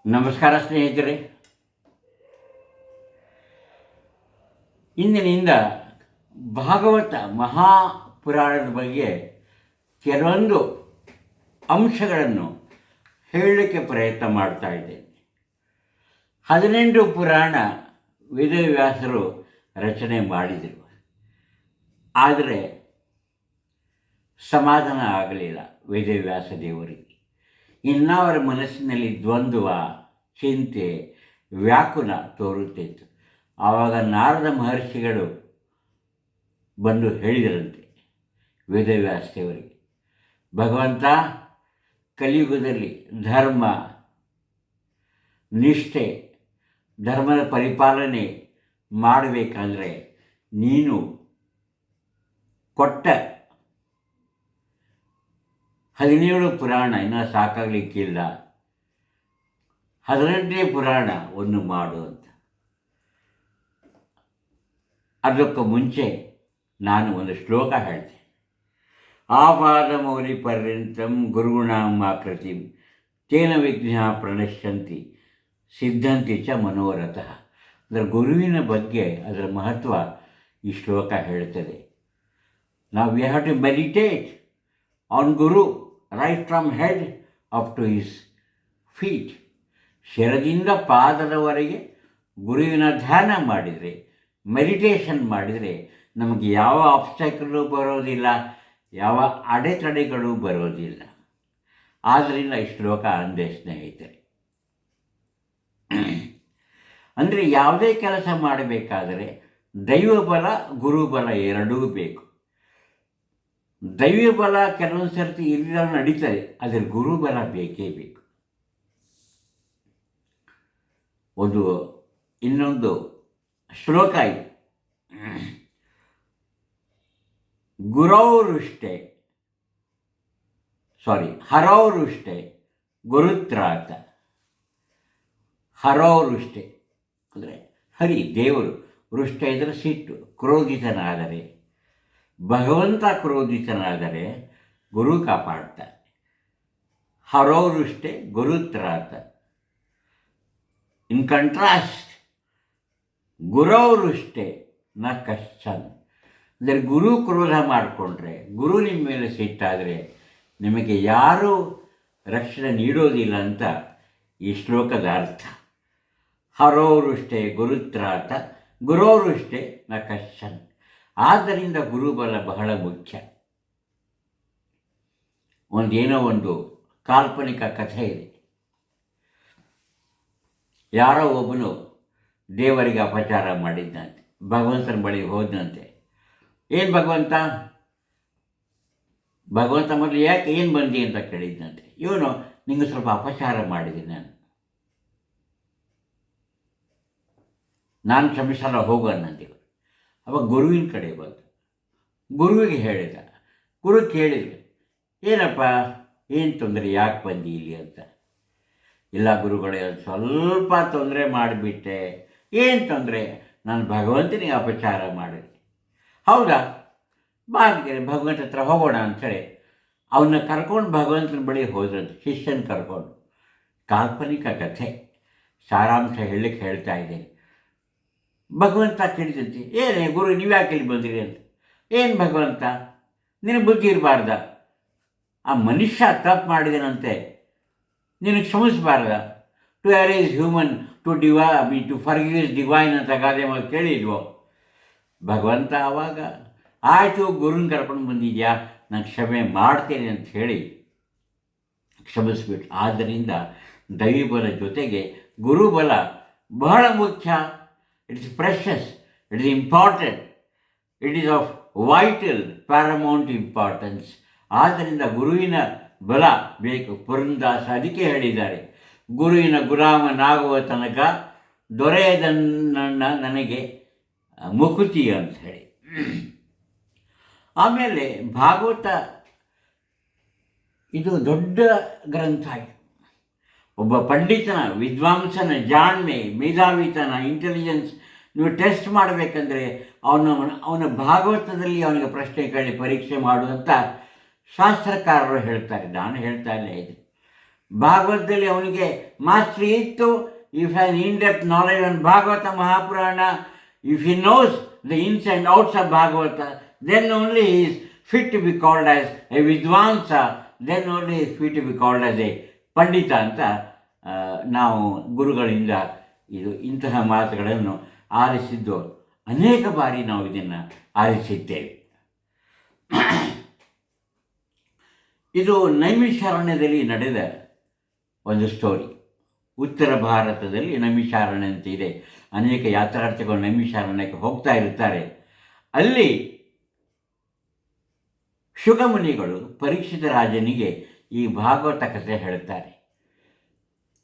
ನಮಸ್ಕಾರ ಸ್ನೇಹಿತರೆ. ಇಂದಿನಿಂದ ಭಾಗವತ ಮಹಾಪುರಾಣದ ಬಗ್ಗೆ ಕೆಲವೊಂದು ಅಂಶಗಳನ್ನು ಹೇಳಲಿಕ್ಕೆ ಪ್ರಯತ್ನ ಮಾಡ್ತಾ ಇದ್ದೇನೆ. 18 ಪುರಾಣ ವೇದವ್ಯಾಸರು ರಚನೆ ಮಾಡಿದರು, ಆದರೆ ಸಮಾಧಾನ ಆಗಲಿಲ್ಲ ವೇದವ್ಯಾಸ ದೇವರಿಗೆ. ಇನ್ನೂ ಅವರ ಮನಸ್ಸಿನಲ್ಲಿ ದ್ವಂದ್ವ, ಚಿಂತೆ, ವ್ಯಾಕುಲ ತೋರುತ್ತಿತ್ತು. ಆವಾಗ ನಾರದ ಮಹರ್ಷಿಗಳು ಬಂದು ಹೇಳಿದರಂತೆ ವೇದವ್ಯಾಸ ದೇವರಿಗೆ, ಭಗವಂತ, ಕಲಿಯುಗದಲ್ಲಿ ಧರ್ಮ, ನಿಷ್ಠೆ, ಧರ್ಮದ ಪರಿಪಾಲನೆ ಮಾಡಬೇಕಂದ್ರೆ ನೀನು ಕೊಟ್ಟ 17 ಪುರಾಣ ಇನ್ನೂ ಸಾಕಾಗಲಿಕ್ಕಿಲ್ಲ, 18ನೇ ಪುರಾಣ ಒಂದು ಮಾಡು ಅಂತ. ಅದಕ್ಕೆ ಮುಂಚೆ ನಾನು ಒಂದು ಶ್ಲೋಕ ಹೇಳ್ತೇನೆ. ಆಪಾದಮೌಲಿ ಪರ್ಯಂತಂ ಗುರುಗುಣಾಂ ಆಕೃತಿಂ ತೇನ ವಿಘ್ನ ಪ್ರಣಶ್ಯಂತಿ ಸಿದ್ಧಂತಿ ಚ ಮನೋರಥಃ. ಅದರ ಗುರುವಿನ ಬಗ್ಗೆ ಅದರ ಮಹತ್ವ ಈ ಶ್ಲೋಕ ಹೇಳ್ತದೆ. ನಾವು we have to meditate on guru right from head up to his feet. ಶಿರದಿಂದ ಪಾದದವರೆಗೆ ಗುರುವಿನ ಧ್ಯಾನ ಮಾಡಿದರೆ, ಮೆಡಿಟೇಷನ್ ಮಾಡಿದರೆ ನಮಗೆ ಯಾವ ಆಬ್ಸ್ಟ್ಯಾಕಲು ಬರೋದಿಲ್ಲ, ಯಾವ ಅಡೆತಡೆಗಳು ಬರೋದಿಲ್ಲ. ಆದ್ದರಿಂದ ಈ ಶ್ಲೋಕ ಅಂದೆ ಸ್ನೇಹಿತರೆ. ಅಂದರೆ ಯಾವುದೇ ಕೆಲಸ ಮಾಡಬೇಕಾದರೆ ದೈವಬಲ, ಗುರುಬಲ ಎರಡೂ ಬೇಕು. ದೈವಬಲ ಕೆಲವೊಂದು ಸರ್ತಿ ಇಲ್ಲ ನಡೀತದೆ, ಆದರೆ ಗುರುಬಲ ಬೇಕೇ ಬೇಕು. ಇನ್ನೊಂದು ಶ್ಲೋಕ ಇದೆ, ಹರೌರುಷ್ಟೆ ಗುರುತ್ರಾತ. ಹರೌರುಷ್ಟೆ ಅಂದರೆ ಹರಿ ದೇವರು, ವೃಷ್ಟ ಇದ್ದರೆ ಸಿಟ್ಟು, ಕ್ರೋಧಿತನಾದರೆ, ಭಗವಂತ ಕ್ರೋಧಿತನಾದರೆ ಗುರು ಕಾಪಾಡ್ತಾನೆ. ಹರೌರುಷ್ಟೆ ಗುರುತ್ರಾತ. ಇನ್ ಕಂಟ್ರಾಸ್ಟ್, ಗುರೌರುಷ್ಟೆ ನ ಕಶ್ಚನ್. ಅಂದರೆ ಗುರು ಕ್ರೋಧ ಮಾಡಿಕೊಂಡ್ರೆ, ಗುರು ನಿಮ್ಮ ಮೇಲೆ ಸಿಟ್ಟಾದರೆ ನಿಮಗೆ ಯಾರೂ ರಕ್ಷಣೆ ನೀಡೋದಿಲ್ಲ ಅಂತ ಈ ಶ್ಲೋಕದ ಅರ್ಥ. ಹರೌರುಷ್ಟೆ ಗುರುತ್ರಾತ ಗುರೌರುಷ್ಟೆ ನ ಕಶ್ಚನ್. ಆದ್ದರಿಂದ ಗುರುಬಲ ಬಹಳ ಮುಖ್ಯ. ಒಂದು ಕಾಲ್ಪನಿಕ ಕಥೆ ಇದೆ. ಯಾರೋ ಒಬ್ಬನು ದೇವರಿಗೆ ಅಪಚಾರ ಮಾಡಿದ್ದಂತೆ, ಭಗವಂತನ ಬಳಿ ಹೋದಂತೆ. ಏನು ಭಗವಂತ ಮೊದಲು ಯಾಕೆ ಏನು ಬಂದಿ ಅಂತ ಕೇಳಿದ್ದಂತೆ. ಇವನು, ನಿಂಗೆ ಸ್ವಲ್ಪ ಅಪಚಾರ ಮಾಡಿದ್ದೀನಿ, ನಾನು ಕ್ಷಮಿಸಲ್ಲ, ಹೋಗು ಅನ್ನಂತೀವಿ. ಅವಾಗ ಗುರುವಿನ ಕಡೆ ಬಂತು, ಗುರುವಿಗೆ ಹೇಳಿದ. ಗುರು ಕೇಳಿದ್ರು, ಏನಪ್ಪ, ಏನು ತೊಂದರೆ, ಯಾಕೆ ಬಂದಿ ಇಲ್ಲಿ ಅಂತ. ಇಲ್ಲ ಗುರುಗಳೇ, ಸ್ವಲ್ಪ ತೊಂದರೆ ಮಾಡಿಬಿಟ್ಟೆ. ಏನು ತೊಂದರೆ? ನಾನು ಭಗವಂತನಿಗೆ ಅಪಚಾರ ಮಾಡಿದೆ. ಹೌದಾ, ಬಾ ಭಗವಂತ ಹತ್ರ ಹೋಗೋಣ ಅಂಥೇಳಿ ಅವನ್ನ ಕರ್ಕೊಂಡು ಭಗವಂತನ ಬಳಿ ಹೋದ್ರಂತೆ, ಶಿಷ್ಯನ ಕರ್ಕೊಂಡು. ಕಾಲ್ಪನಿಕ ಕಥೆ, ಸಾರಾಂಶ ಹೇಳಲಿಕ್ಕೆ ಹೇಳ್ತಾ ಇದ್ದೇನೆ. ಭಗವಂತ ಕೇಳಿದಂತೆ, ಏನೇ ಗುರು, ನೀವ್ಯಾಕೆ ಇಲ್ಲಿ ಬಂದಿರಿ ಅಂತ. ಏನು ಭಗವಂತ, ನಿನಗೆ ಬುದ್ಧಿ ಇರಬಾರ್ದ? ಆ ಮನುಷ್ಯ ತಪ್ಪು ಮಾಡಿದನಂತೆ, ನಿನಗೆ ಕ್ಷಮಿಸಬಾರ್ದ? To err is human to forgive is divine ಅಂತ ಗಾದೆ ಮಾತು ಕೇಳಿದ್ವೋ. ಭಗವಂತ ಆವಾಗ, ಆಯಿತು ಗುರುನ ಕರ್ಕೊಂಡು ಬಂದಿದ್ಯಾ, ನಾನು ಕ್ಷಮೆ ಮಾಡ್ತೇನೆ ಅಂತ ಹೇಳಿ ಕ್ಷಮಿಸ್ಬಿಟ್ಟು. ಆದ್ದರಿಂದ ದೈವಬಲ ಜೊತೆಗೆ ಗುರುಬಲ ಬಹಳ ಮುಖ್ಯ. It is precious, it is important, it is of vital paramount importance. ಆದ್ದರಿಂದ ಗುರುವಿನ ಬಲ ಬೇಕು. ಪುರಂದಾಸ ಅದಕ್ಕೆ ಹೇಳಿದ್ದಾರೆ, ಗುರುವಿನ ಗುಲಾಮನಾಗುವ ತನಕ ದೊರೆಯದನ್ನ ನನಗೆ ಮುಕುತಿ ಅಂತ ಹೇಳಿ. ಆಮೇಲೆ ಭಾಗವತ ಇದು ದೊಡ್ಡ ಗ್ರಂಥ. ಒಬ್ಬ ಪಂಡಿತನ, ವಿದ್ವಾಂಸನ ಜಾಣ್ಮೆ, ಮೇಧಾವಿತನ, ಇಂಟೆಲಿಜೆನ್ಸ್ ನೀವು ಟೆಸ್ಟ್ ಮಾಡಬೇಕಂದ್ರೆ ಅವನ ಭಾಗವತದಲ್ಲಿ ಅವನಿಗೆ ಪ್ರಶ್ನೆ ಕೇಳಿ ಪರೀಕ್ಷೆ ಮಾಡುವಂಥ ಶಾಸ್ತ್ರಕಾರರು ಹೇಳ್ತಾರೆ. ನಾನು ಹೇಳ್ತಾ ಇಲ್ಲ ಇದು. ಭಾಗವತದಲ್ಲಿ ಅವನಿಗೆ ಮಾಸ್ಟ್ರಿ ಇತ್ತು. ಇಫ್ ಹ್ಯಾನ್ in depth knowledge on Bhagavata Mahapurana, if he knows the ins and outs of Bhagavata, then only he is fit to be called as a vidvamsa, then only is fit to be called as a pandita ಅಂತ ನಾವು ಗುರುಗಳಿಂದ ಇಂತಹ ಮಾತುಗಳನ್ನು ಆಲಿಸಿದ್ದು ಅನೇಕ ಬಾರಿ ನಾವು ಇದನ್ನು ಆಲಿಸಿದ್ದೇವೆ. ಇದು ನೈಮಿಷಾರಣ್ಯದಲ್ಲಿ ನಡೆದ ಒಂದು ಸ್ಟೋರಿ. ಉತ್ತರ ಭಾರತದಲ್ಲಿ ನೈಮಿಷಾರಣ್ಯ ಅಂತ ಇದೆ. ಅನೇಕ ಯಾತ್ರಾರ್ಥಿಗಳು ನೈಮಿಷಾರಣ್ಯಕ್ಕೆ ಹೋಗ್ತಾ ಇರುತ್ತಾರೆ. ಅಲ್ಲಿ ಶುಗಮುನಿಗಳು ಪರೀಕ್ಷಿತ ರಾಜನಿಗೆ ಈ ಭಾಗವತ ಕಥೆ ಹೇಳ್ತಾರೆ.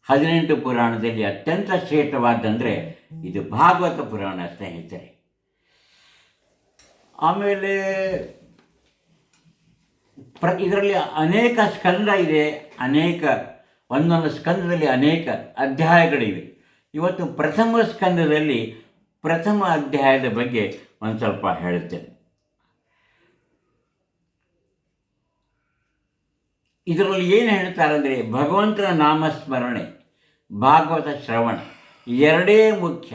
18 ಪುರಾಣದಲ್ಲಿ ಅತ್ಯಂತ ಶ್ರೇಷ್ಠವಾದಂದರೆ ಇದು ಭಾಗವತ ಪುರಾಣ ಸ್ನೇಹಿತರೆ. ಆಮೇಲೆ ಇದರಲ್ಲಿ ಅನೇಕ ಸ್ಕಂದ ಇದೆ, ಒಂದೊಂದು ಸ್ಕಂದದಲ್ಲಿ ಅನೇಕ ಅಧ್ಯಾಯಗಳಿವೆ. ಇವತ್ತು ಪ್ರಥಮ ಸ್ಕಂದದಲ್ಲಿ ಪ್ರಥಮ ಅಧ್ಯಾಯದ ಬಗ್ಗೆ ಒಂದು ಸ್ವಲ್ಪ ಹೇಳುತ್ತೇನೆ. ಇದರಲ್ಲಿ ಏನು ಹೇಳ್ತಾರೆ ಅಂದರೆ, ಭಗವಂತನ ನಾಮಸ್ಮರಣೆ, ಭಾಗವತ ಶ್ರವಣ ಎರಡೇ ಮುಖ್ಯ.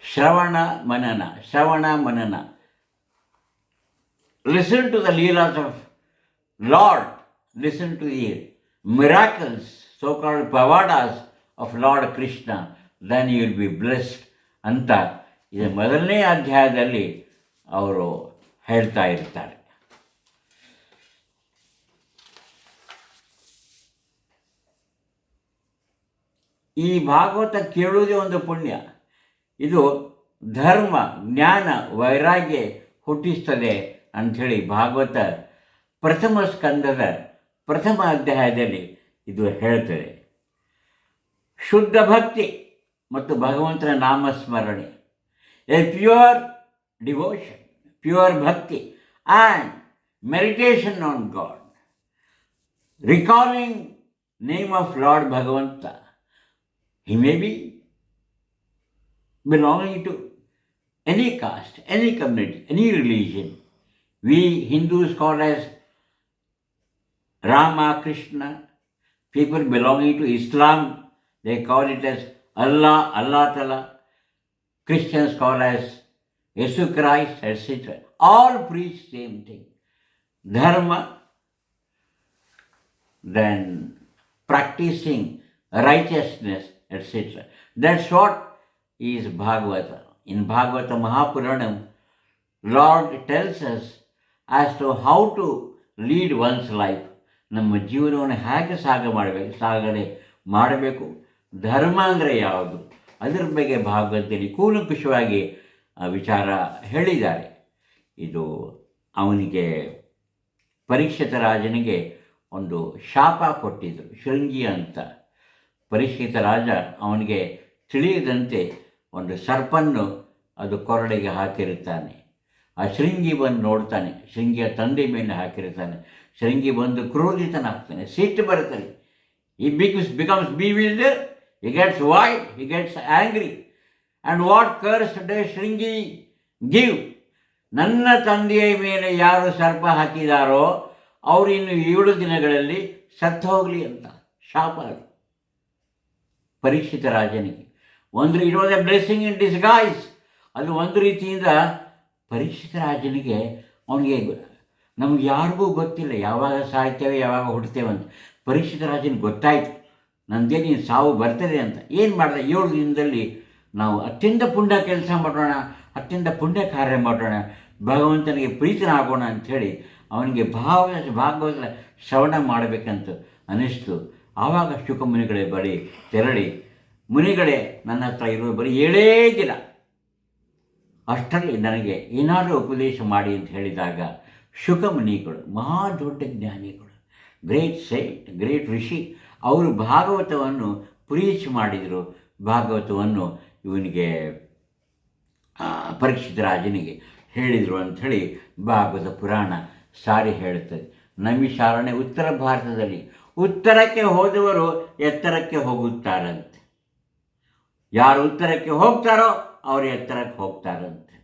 ಶ್ರವಣ ಮನನ. Listen to the leelas of lord, listen to the miracles, so called pavadas of lord Krishna, then you will be blessed ಅಂತ ಇದು ಮೊದಲನೇ ಅಧ್ಯಾಯದಲ್ಲಿ ಅವರು ಹೇಳ್ತಾ ಇರ್ತಾರೆ. ಈ ಭಾಗವತ ಕೇಳುವುದೇ ಒಂದು ಪುಣ್ಯ. ಇದು ಧರ್ಮ, ಜ್ಞಾನ, ವೈರಾಗ್ಯ ಹುಟ್ಟಿಸ್ತದೆ ಅಂಥೇಳಿ ಭಾಗವತ ಪ್ರಥಮ ಸ್ಕಂದದ ಪ್ರಥಮ ಅಧ್ಯಾಯದಲ್ಲಿ ಇದು ಹೇಳ್ತದೆ. ಶುದ್ಧ ಭಕ್ತಿ ಮತ್ತು ಭಗವಂತನ ನಾಮಸ್ಮರಣೆ, ಎ ಪ್ಯೂರ್ ಡಿವೋಷನ್, ಪ್ಯೂರ್ ಭಕ್ತಿ and meditation on god, recalling name of lord ಭಗವಂತ. He may be belonging to any caste, any community, any religion. We Hindus call as Rama, Krishna. People belonging to Islam, they call it as Allah, Allah Ta'ala. Christians call as Jesus Christ, etc. All preach same thing. Dharma, then practicing righteousness, etc. That's what is Bhagavata. In Bhagavata Mahapuranam, Lord tells us as to how to lead one's life. ನಮ್ಮ ಜೀವನವನ್ನು ಹೇಗೆ ಸಾಗಣೆ ಮಾಡಬೇಕು, ಧರ್ಮ ಅಂದರೆ ಯಾವುದು, ಅದರ ಬಗ್ಗೆ ಭಾಗವತದಲ್ಲಿ ಕೂಲಂಕುಷವಾಗಿ ವಿಚಾರ ಹೇಳಿದ್ದಾರೆ. ಇದು ಅವನಿಗೆ ಪರೀಕ್ಷಿತ ರಾಜನಿಗೆ ಒಂದು ಶಾಪ ಕೊಟ್ಟಿದ್ದರು, ಶೃಂಗಿ ಅಂತ. ಪರೀಕ್ಷಿತ ರಾಜ ಅವನಿಗೆ ತಿಳಿಯದಂತೆ ಒಂದು ಸರ್ಪನ್ನು ಅದು ಕೊರಡೆಗೆ ಹಾಕಿರುತ್ತಾನೆ. ಆ ಶೃಂಗಿ ಬಂದು ನೋಡ್ತಾನೆ, ಶೃಂಗಿಯ ತಂದೆ ಮೇಲೆ ಹಾಕಿರ್ತಾನೆ. ಶೃಂಗಿ ಬಂದು ಕ್ರೋಧಿತನಾಗ್ತಾನೆ, ಸಿಟ್ಟು ಬರುತ್ತಾನೆ. ಈ becomes bewildered, he gets wild, he gets angry. And what curse does Shringi give? ನನ್ನ ತಂದೆಯ ಮೇಲೆ ಯಾರು ಸರ್ಪ ಹಾಕಿದಾರೋ ಅವರು ಇನ್ನು 7 ದಿನಗಳಲ್ಲಿ ಸತ್ತು ಹೋಗಲಿ ಅಂತ ಶಾಪ. ಪರೀಕ್ಷಿತ ರಾಜನಿಗೆ it was A blessing in disguise. ಅದು ಒಂದು ರೀತಿಯಿಂದ ಪರೀಕ್ಷಿತ ರಾಜನಿಗೆ, ಅವನಿಗೆ ನಮ್ಗೆ ಯಾರಿಗೂ ಗೊತ್ತಿಲ್ಲ ಯಾವಾಗ ಸಾಯ್ತೇವೆ ಯಾವಾಗ ಹುಡ್ತೇವೆ ಅಂತ. ಪರೀಕ್ಷಿತ ರಾಜನಿಗೆ ಗೊತ್ತಾಯಿತು ನಂದೇನು ಸಾವು ಬರ್ತದೆ ಅಂತ. ಏನು ಮಾಡಿದೆ, 7 ದಿನದಲ್ಲಿ ನಾವು ಅತ್ಯಂತ ಪುಣ್ಯ ಕೆಲಸ ಮಾಡೋಣ, ಅತ್ಯಂತ ಪುಣ್ಯ ಕಾರ್ಯ ಮಾಡೋಣ, ಭಗವಂತನಿಗೆ ಪ್ರೀತನಾಗೋಣ ಅಂಥೇಳಿ ಅವನಿಗೆ ಭಾಗವತ ಶ್ರವಣ ಮಾಡಬೇಕಂತ ಅನ್ನಿಸ್ತು. ಆವಾಗ ಶುಕಮುನಿಗಳೇ ಬಳಿ ತೆರಳಿ, ಮುನಿಗಳೇ ನನ್ನ ಹತ್ರ ಇರೋ ಬರೀ 7 ದಿನ, ಅಷ್ಟರಲ್ಲಿ ನನಗೆ ಏನಾದರೂ ಉಪದೇಶ ಮಾಡಿ ಅಂತ ಹೇಳಿದಾಗ ಶುಕಮುನಿಗಳು ಮಹಾ ದೊಡ್ಡ ಜ್ಞಾನಿಗಳು, ಗ್ರೇಟ್ ಸೇಂಟ್, ಗ್ರೇಟ್ ಋಷಿ, ಅವರು ಭಾಗವತವನ್ನು ಪ್ರೀಚ್ ಮಾಡಿದರು. ಭಾಗವತವನ್ನು ಇವನಿಗೆ ಪರೀಕ್ಷಿತ ರಾಜನಿಗೆ ಹೇಳಿದರು ಅಂಥೇಳಿ ಭಾಗವತ ಪುರಾಣ ಸಾರಿ ಹೇಳುತ್ತದೆ. ನೈಮಿಷಾರಣ್ಯ ಉತ್ತರ ಭಾರತದಲ್ಲಿ. ಉತ್ತರಕ್ಕೆ ಹೋದವರು ಎತ್ತರಕ್ಕೆ ಹೋಗುತ್ತಾರಂತೆ. ಯಾರು ಉತ್ತರಕ್ಕೆ ಹೋಗ್ತಾರೋ ಅವರು ಎತ್ತರಕ್ಕೆ ಹೋಗ್ತಾರಂತೆ.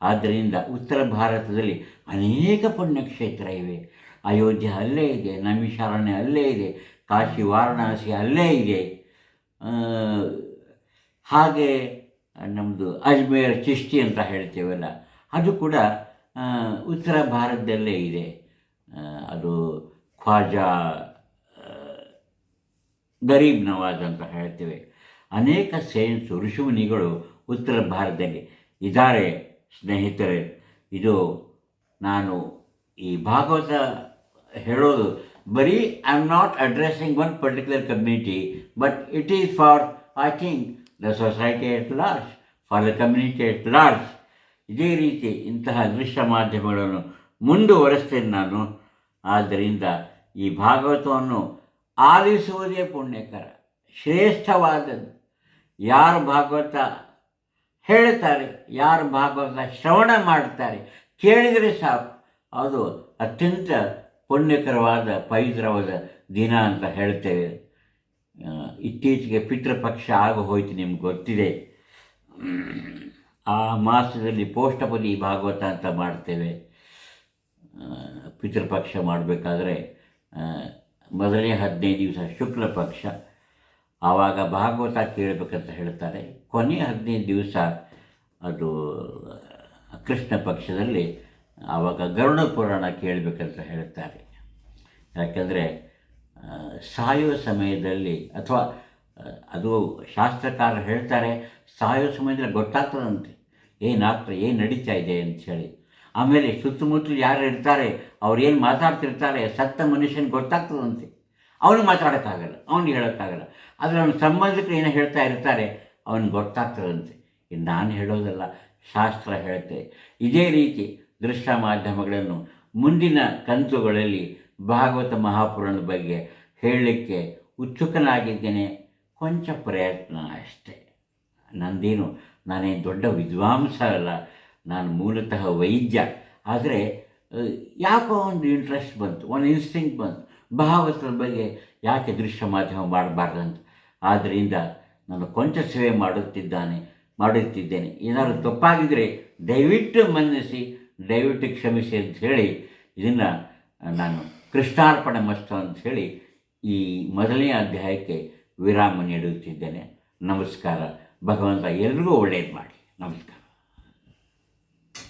ಆದ್ದರಿಂದ ಉತ್ತರ ಭಾರತದಲ್ಲಿ ಅನೇಕ ಪುಣ್ಯಕ್ಷೇತ್ರ ಇವೆ. ಅಯೋಧ್ಯೆ ಅಲ್ಲೇ ಇದೆ, ನೈಮಿಷಾರಣ್ಯ ಅಲ್ಲೇ ಇದೆ, ಕಾಶಿ ವಾರಣಾಸಿ ಅಲ್ಲೇ ಇದೆ. ಹಾಗೆ ನಮ್ಮದು ಅಜ್ಮೇರ್ ಚಿಶ್ತಿ ಅಂತ ಹೇಳ್ತೇವಲ್ಲ, ಅದು ಕೂಡ ಉತ್ತರ ಭಾರತದಲ್ಲೇ ಇದೆ. ಅದು ಖ್ವಾಜಾ ಗರೀಬ್ ನವಾಜ್ ಅಂತ ಹೇಳ್ತೇವೆ. ಅನೇಕ ಸೇನ್ಸು ಋಷಿಮುನಿಗಳು ಉತ್ತರ ಭಾರತದಲ್ಲಿ ಇದ್ದಾರೆ ಸ್ನೇಹಿತರೆ. ಇದು ನಾನು ಈ ಭಾಗವತ ಹೇಳೋದು ಬರೀ I am not addressing one particular community, but it is for I think the society at large, for the community at large. ಇದೇ ರೀತಿ ಇಂತಹ ದೃಶ್ಯ ಮಾಧ್ಯಮಗಳನ್ನು ಮುಂದುವರೆಸ್ತೇನೆ ನಾನು. ಆದ್ದರಿಂದ ಈ ಭಾಗವತವನ್ನು ಆಲಿಸುವುದೇ ಪುಣ್ಯಕರ, ಶ್ರೇಷ್ಠವಾದದ್ದು. ಯಾರು ಭಾಗವತ ಹೇಳ್ತಾರೆ, ಯಾರು ಭಾಗವತ ಶ್ರವಣ ಮಾಡ್ತಾರೆ, ಕೇಳಿದರೆ ಸಾಕು, ಅದು ಅತ್ಯಂತ ಪುಣ್ಯಕರವಾದ ಪವಿತ್ರವಾದ ದಿನ ಅಂತ ಹೇಳ್ತೇವೆ. ಇತ್ತೀಚೆಗೆ ಪಿತೃಪಕ್ಷ ಆಗ ಹೋಯ್ತು, ನಿಮ್ಗೆ ಗೊತ್ತಿದೆ. ಆ ಮಾಸದಲ್ಲಿ ಪೋಷ್ಟಪದಿ ಭಾಗವತ ಅಂತ ಮಾಡ್ತೇವೆ. ಪಿತೃಪಕ್ಷ ಮಾಡಬೇಕಾದ್ರೆ ಮೊದಲನೇ 15 ದಿವಸ ಶುಕ್ಲ ಪಕ್ಷ, ಆವಾಗ ಭಾಗವತ ಕೇಳಬೇಕಂತ ಹೇಳ್ತಾರೆ. ಕೊನೆಯ 15 ದಿವಸ ಅದು ಕೃಷ್ಣ ಪಕ್ಷದಲ್ಲಿ ಆವಾಗ ಗರುಡ ಪುರಾಣ ಕೇಳಬೇಕಂತ ಹೇಳ್ತಾರೆ. ಯಾಕೆಂದರೆ ಸಾಯುವ ಸಮಯದಲ್ಲಿ, ಅಥವಾ ಅದು ಶಾಸ್ತ್ರಕಾರರು ಹೇಳ್ತಾರೆ, ಸಾಯುವ ಸಮಯದಲ್ಲಿ ಗೊತ್ತಾಗ್ತದಂತೆ ಏನು ನಡೀತಾ ಇದೆ ಅಂಥೇಳಿ. ಆಮೇಲೆ ಸುತ್ತಮುತ್ತಲು ಯಾರು ಇರ್ತಾರೆ, ಅವ್ರು ಏನು ಮಾತಾಡ್ತಿರ್ತಾರೆ, ಸತ್ತ ಮನುಷ್ಯನಿಗೆ ಗೊತ್ತಾಗ್ತದಂತೆ. ಅವನು ಮಾತಾಡೋಕ್ಕಾಗಲ್ಲ, ಅವ್ನಿಗೆ ಹೇಳೋಕ್ಕಾಗಲ್ಲ. ಆದರೆ ಅವನ ಸಂಬಂಧಿಕರು ಏನು ಹೇಳ್ತಾ ಇರ್ತಾರೆ, ಅವನಿಗೆ ಗೊತ್ತಾಗ್ತದಂತೆ. ಇದು ನಾನು ಹೇಳೋದಲ್ಲ, ಶಾಸ್ತ್ರ ಹೇಳುತ್ತೆ. ಇದೇ ರೀತಿ ದೃಶ್ಯ ಮಾಧ್ಯಮಗಳನ್ನು ಮುಂದಿನ ಕಂತುಗಳಲ್ಲಿ ಭಾಗವತ ಮಹಾಪುರಾಣದ ಬಗ್ಗೆ ಹೇಳಲಿಕ್ಕೆ ಉತ್ಸುಕನಾಗಿದ್ದೇನೆ. ಕೊಂಚ ಪ್ರಯತ್ನ ಅಷ್ಟೇ. ನಾನೇನು ದೊಡ್ಡ ವಿದ್ವಾಂಸ ಅಲ್ಲ, ನಾನು ಮೂಲತಃ ವೈದ್ಯ. ಆದರೆ ಯಾಕೋ ಒಂದು ಇಂಟ್ರೆಸ್ಟ್ ಬಂತು, ಒಂದು ಇನ್ಸ್ಟಿಂಕ್ಟ್ ಬಂತು, ಭಾಗವತದ ಬಗ್ಗೆ ಯಾಕೆ ದೃಶ್ಯ ಮಾಧ್ಯಮ ಮಾಡಬಾರ್ದಂತ. ಆದ್ದರಿಂದ ನಾನು ಕೊಂಚ ಸೇವೆ ಮಾಡುತ್ತಿದ್ದೇನೆ. ಏನಾದರೂ ತಪ್ಪಾಗಿದ್ದರೆ ದಯವಿಟ್ಟು ಮನ್ನಿಸಿ, ದಯವಿಟ್ಟು ಕ್ಷಮಿಸಿ ಅಂತ ಹೇಳಿ ಇದನ್ನು ನಾನು ಕೃಷ್ಣಾರ್ಪಣೆ ಮಸ್ತು ಅಂತ ಹೇಳಿ ಈ ಮೊದಲನೇ ಅಧ್ಯಾಯಕ್ಕೆ ವಿರಾಮ ನೀಡುತ್ತಿದ್ದೇನೆ. ನಮಸ್ಕಾರ. ಭಗವಂತ ಎಲ್ರಿಗೂ ಒಳ್ಳೆಯದು ಮಾಡಿ. ನಮಸ್ಕಾರ.